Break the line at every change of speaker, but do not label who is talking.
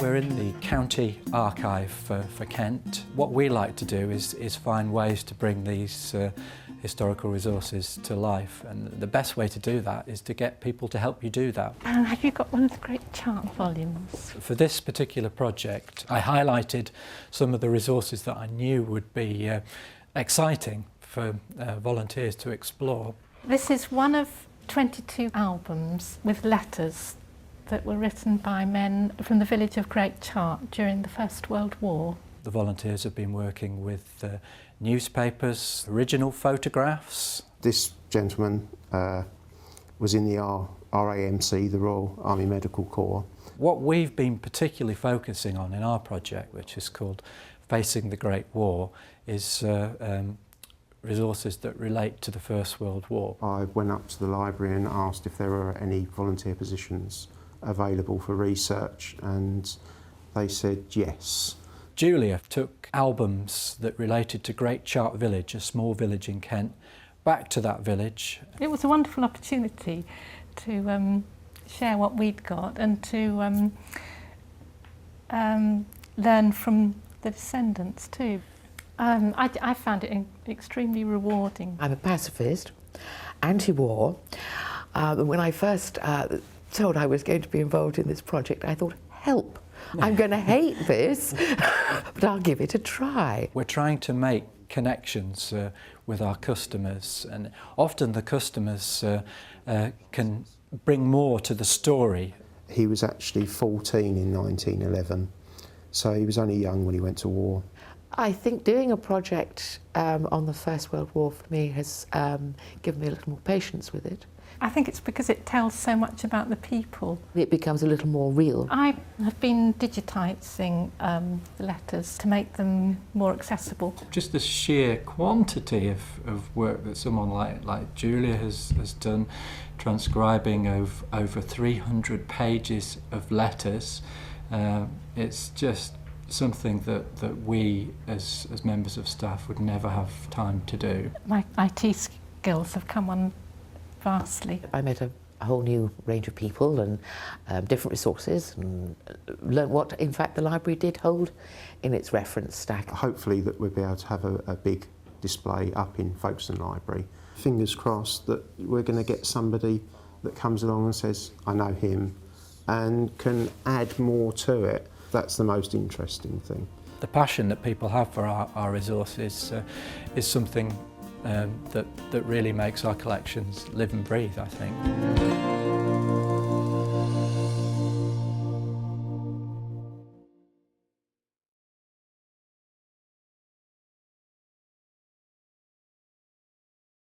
We're in the county archive for Kent. What we like to do is find ways to bring these historical resources to life, and the best way to do that is to get people to help you do that.
And have you got one of the great chart volumes?
For this particular project, I highlighted some of the resources that I knew would be exciting for volunteers to explore.
This is one of 22 albums with letters that were written by men from the village of Great Chart during the First World War.
The volunteers have been working with newspapers, original photographs.
This gentleman was in the RAMC, the Royal Army Medical Corps.
What we've been particularly focusing on in our project, which is called Facing the Great War, is resources that relate to the First World War.
I went up to the library and asked if there were any volunteer positions available for research, and they said yes.
Julia took albums that related to Great Chart Village, a small village in Kent, back to that village.
It was a wonderful opportunity to share what we'd got and to learn from the descendants too. I found it extremely rewarding.
I'm a pacifist, anti-war. When I first told I was going to be involved in this project, I thought, help, I'm going to hate this, but I'll give it a try.
We're trying to make connections with our customers, and often the customers can bring more to the story.
He was actually 14 in 1911, so he was only young when he went to war.
I think doing a project on the First World War for me has given me a little more patience with it.
I think it's because it tells so much about the people.
It becomes a little more real.
I have been digitising the letters to make them more accessible.
Just the sheer quantity of work that someone like Julia has done, transcribing over 300 pages of letters, it's just something that we as members of staff would never have time to do.
My IT skills have come on vastly.
I met a whole new range of people and different resources, and learned what in fact the library did hold in its reference stack.
Hopefully that we'll be able to have a big display up in Folkestone Library. Fingers crossed that we're going to get somebody that comes along and says, I know him, and can add more to it. That's the most interesting thing.
The passion that people have for our resources is something that really makes our collections live and breathe, I think.